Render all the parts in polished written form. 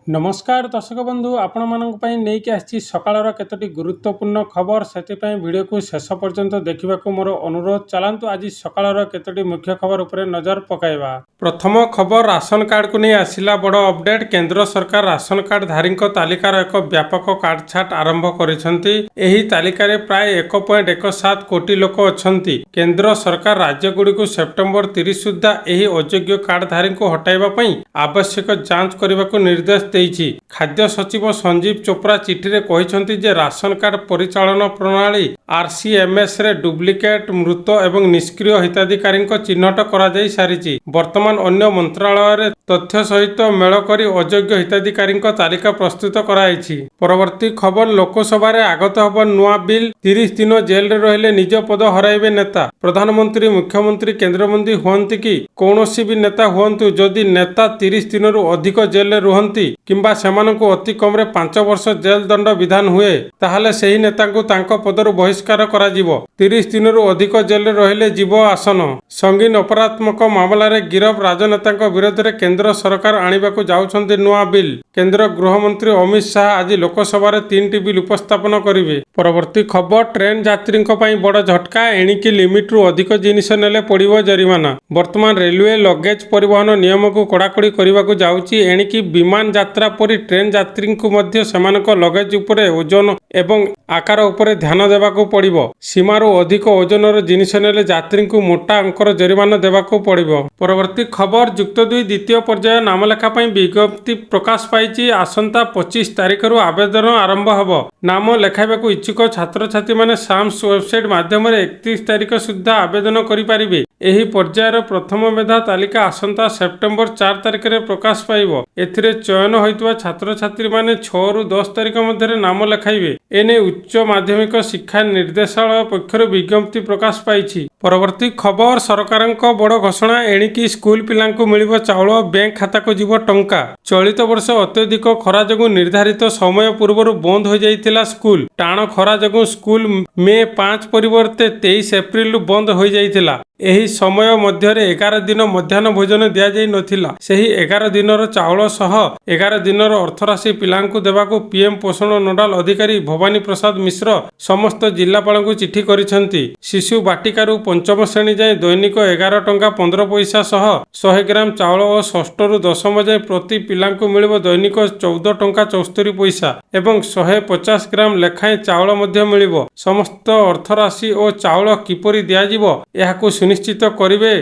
नमस्कार दर्शक बंधु आपण मानक पई नेकी आछि सकाळर केतोटी गुरुत्वपूर्ण खबर सेति वीडियो को शेष पर्यंत देखा मोर अनुरोध चलांतु आज सकाळर केतोटी मुख्य खबर उपरे नजर पकाइबा। प्रथम खबर राशन कार्ड को नहीं आसिला बड़ अपडेट। केंद्र सरकार राशन कार्ड धारी तालिकार एक व्यापक कार्ड छाट आरंभ करिसेंती। एही तालिकारे प्राय 1.17 कोटी लोक अछंती। केंद्र सरकार राज्य गुडी को सेप्टेम्बर 30 सुद्धा एही अयोग्य कार्ड धारी को हटाइबा पई आवश्यक जांच करबा को निर्देश देइछि। खाद्य सचिव संजीव चोप्रा चिठी रे कहिसेंती जे राशन कार्ड परिचालन प्रणाली आरसीएमएस रे डुप्लिकेट मृत एवं निष्क्रिय हिताधिकारी चिन्हट करा जाई सारिछि। वर्तमान अन्य मंत्रालय रे तथ्य सहित मेल करी अयोग्य हिताधिकारी तालिका प्रस्तुत कराइछि। परवर्ती खबर लोकसभा रे आगत हब नुआ बिल। 30 दिन जेल रे रहिले निज पद हराइबे नेता। प्रधानमंत्री मुख्यमंत्री केंद्रमंत्री हुअन्ति कि कौनसी भी नेता हुअन्तु जदि नेता 30 दिन रु अधिक जेल रे रुहन्ति किंबा सेमानंकु अति कम रे 5 वर्ष जेल दंड विधान हुए ताहले सेही नेतांकु तांको पदरु बहिष्कार करा जिवो। 30 दिन रु अधिक जेल रे रहिले जीव आसन। संगीन अपराधमक मामला रे गिरफ राजनेतांक विरोध रे केंद्र सरकार आनिबाकु जाउछन्ति नुआ बिल। केंद्र गृहमंत्री अमित शाह आज लोकसभा रे 3टी बिल उपस्थापन करिवे। परवर्ती खबर ट्रेन यात्रींक पई बड़ झटका। एणिकी लिमिट रु अधिक जिनिस नेले पड़िबो जरिमाना। वर्तमान रेलवे लगेज परिवहन नियम को कड़ाकड़ी करबाकु जाउछि। एणिकी विमान यात्रा परि ट्रेन यात्री को मध्य सेमानक लगेज उपरे ओजन एवं आकार उपरे ध्यान देबाकू पड़िबो। सीमारू अधिक ओजनर जिनिस नेले यात्री को मोटा अंकर जरिमाना देबाकू पड़िबो। परवर्ती खबर युक्त 2 द्वितीय पर्याय नामलेखा पई विज्ञप्ति प्रकाश पाइछि। आसंता 25 तारिख रु आवेदन आरंभ हबो। नाम लेखाइबाकू इच्छुक छात्र छात्री माने साम्स वेबसाइट माध्यम रे 31 तारिख सुद्धा आवेदन करि पारिबे। एही पर्यायर प्रथम मेधा तालिका आसंता सेप्टेम्बर 4 तारिख रे प्रकाश पाइबो। एथिरे चयन होइतबा छात्र छात्री माने 6 रु 10 तारिख मध्य नाम लेखाइबे। एने उच्च माध्यमिक शिक्षा निर्देशालय पक्षर विज्ञप्ति प्रकाश पाइछि। परवर्ती खबर सरकारक बड़ घोषणा। एणिकी स्कूल पिलांकु मिलिबो चाउल, बैंक खाता को जीवो टंका। चलित वर्ष अत्यधिक खरा जगु निर्धारित समय पूर्व बंद हो जाइतिला स्कूल। टाण खरा जगु स्कूल मे 5 परिवर्ते 23 एप्रिल बंद हो जाइतिला। एही समय मध्यरे 11 दिन मध्याह्न भोजन दिया जाई नथिला। सेही 11 दिनर चाउल सह 11 दिनर अर्थराशि पिलांकु देबाकू पीएम पोषण नोडाल अधिकारी भवानी प्रसाद मिश्र समस्त जिल्लापालंकु चिठी करिसेंती। शिशु बाटिकारु पंचम श्रेणी जाए दैनिक 11 टंका 15 पैसा सह 100 ग्राम चाउल और 6 रु 10 जाए प्रति पिलांकु मिलिबो दैनिक 14 टंका 74 पैसा एवं 150 ग्राम लेखाएं चाउल मध्य मिलिबो। समस्त अर्थराशि और चाउल किपरि दिया जिवो एहाकु सुनिश्चित करिवे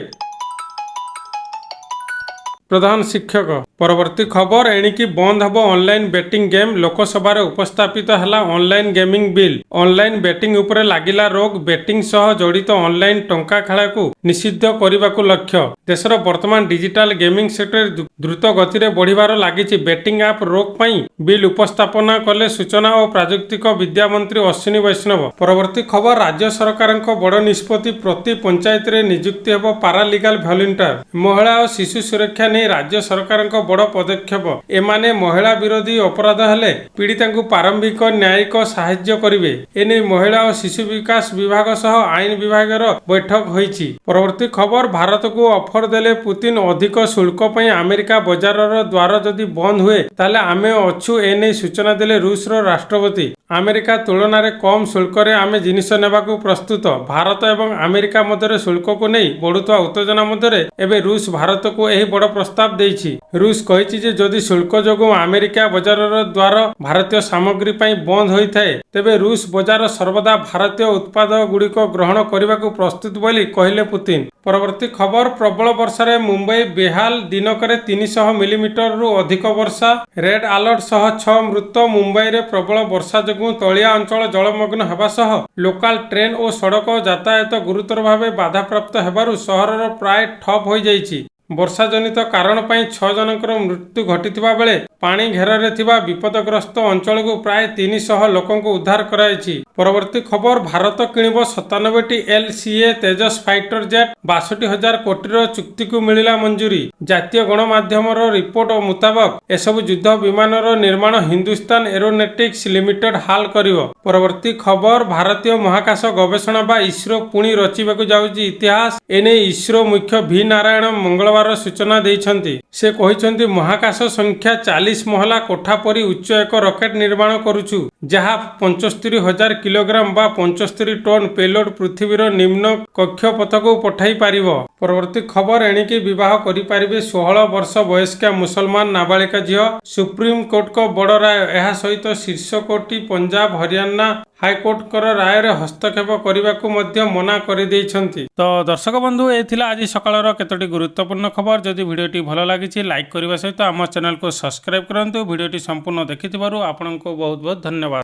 प्रधान शिक्षक। परवर्ती खबर। एणिकी बंद हब ऑनलाइन बेटिंग गेम। लोकसभा रे उपस्थापित हला online gaming bill. Online betting उपरे लागिला रोग। बेटिंग सह जड़ित ऑनलाइन टंका खेला को निषिद्ध करबाकू लक्ष्य। देशर वर्तमान डिजिटल गेमिंग सेक्टर द्रुत गति रे बढ़िबार लागिछि। बेटिंग ऐप रोक पई बिल उपस्थापना कले सूचना और प्रजुक्तिक विद्या मंत्री अश्विनी वैष्णव। परवर्ती खबर। राज्य सरकारक बड़ निष्पत्ति। प्रति पंचायत रे नियुक्ति हेबो पारालीगल वॉलंटियर। महिला और शिशु सुरक्षा राज्य सरकार बड़ पदक्षेप। एमाने महिला विरोधी अपराध हेले पीड़िता को प्रारंभिक न्यायिक साहाय्य करिवे। एने महिला और शिशु विकास विभाग सह आईन विभागर बैठक होईछि। परवर्ती खबर। भारत को ऑफर देले पुतिन। अधिक शुल्क पई अमेरिका बजार द्वार जदि बंद हुए ताले आमे अछु एने सूचना देले रूस राष्ट्रपति। अमेरिका तुलन में कम शुल्क रे आमे जिनिस नेबाकू प्रस्तुत। भारत एवं अमेरिका मध्य शुल्क को नहीं बढ़ुवा उत्तेजना मध्य एवं रूस भारत को यही बड़ प्रस्ताव देइछि। रूस कहिछि जे जदि शुल्क जोगु अमेरिका बजार द्वार भारतीय सामग्री पई बंद होइथाय तेबे रूस बजार सर्वदा भारतीय उत्पाद गुड़िक ग्रहण करने प्रस्तुत बोली कहले पुतिन। परवर्ती खबर। प्रबल वर्षा रे मुंबई बेहाल। दिनकरे 300 मिलीमीटर रु अधिक वर्षा। रेड अलर्ट सह 6 मृत। मुंबई रे प्रबल वर्षा जोगु तलिया अंचल जलमग्न हेबा सह लोकाल ट्रेन और सड़क यातायात गुरुतर भावे बाधाप्राप्त हेबारु सहरर प्राय ठप हो जाइछि। वर्षा जनित कारण पई 6 जनकर मृत्यु घटिथिबा बेले पानी घेर रे थिबा विपदग्रस्त अंचल को प्राय 300 लोकों को उद्धार कराइछि। ପରବର୍ତ୍ତୀ ଖବର ଭାରତ କିଣିବ 97ଟି LCA ତେଜସ୍ ଫାଇଟର ଜେଟ୍ 62,000 କୋଟିର ଚୁକ୍ତିକୁ ମିଳିଲା ମଞ୍ଜୁରୀ। ଜାତୀୟ ଗଣମାଧ୍ୟମର ରିପୋର୍ଟ ମୁତାବକ ଏସବୁ ଯୁଦ୍ଧ ବିମାନର ନିର୍ମାଣ ହିନ୍ଦୁସ୍ତାନ ଏରୋନେଟିକ୍ସ ଲିମିଟେଡ୍ ହାଲ କରିବ। ପରବର୍ତ୍ତୀ ଖବର ଭାରତୀୟ ମହାକାଶ ଗବେଷଣା ବା ଇସ୍ରୋ ପୁଣି ରଚିବାକୁ ଯାଉଛି ଇତିହାସ। ଏନେଇ ଇସ୍ରୋ ମୁଖ୍ୟ ଭି ନାରାୟଣ ମଙ୍ଗଳବାର ସୂଚନା ଦେଇଛନ୍ତି। ସେ କହିଛନ୍ତି ମହାକାଶ ସଂଖ୍ୟା 40 ମହଲା କୋଠା ପରି ଉଚ୍ଚ ଏକ ରକେଟ ନିର୍ମାଣ କରୁଛୁ, ଯାହା 75,000 କିଲୋଗ୍ରାମ ବା 75 ଟନ୍ ପେଲୋଡ୍ ପୃଥିବୀର ନିମ୍ନ କକ୍ଷପଥକୁ ପଠାଇ ପାରିବ। ପରବର୍ତ୍ତୀ ଖବର ଏଣିକି ବିବାହ କରିପାରିବେ 16 ବର୍ଷ ବୟସ୍କା ମୁସଲମାନ ନାବାଳିକା ଝିଅ। ସୁପ୍ରିମକୋର୍ଟଙ୍କ ବଡ଼ ରାୟ। ଏହା ସହିତ ଶୀର୍ଷ କୋର୍ଟ ପଞ୍ଜାବ ହରିୟାଣା ହାଇକୋର୍ଟଙ୍କର ରାୟରେ ହସ୍ତକ୍ଷେପ କରିବାକୁ ମଧ୍ୟ ମନା କରିଦେଇଛନ୍ତି। ତ ଦର୍ଶକ ବନ୍ଧୁ, ଏ ଥିଲା ଆଜି ସକାଳର କେତୋଟି ଗୁରୁତ୍ୱପୂର୍ଣ୍ଣ ଖବର। ଯଦି ଭିଡ଼ିଓଟି ଭଲ ଲାଗିଛି ଲାଇକ୍ କରିବା ସହିତ ଆମ ଚ୍ୟାନେଲକୁ ସବସ୍କ୍ରାଇବ୍ କରନ୍ତୁ। ଭିଡ଼ିଓଟି ସମ୍ପୂର୍ଣ୍ଣ ଦେଖିଥିବାରୁ ଆପଣଙ୍କୁ ବହୁତ ବହୁତ ଧନ୍ୟବାଦ।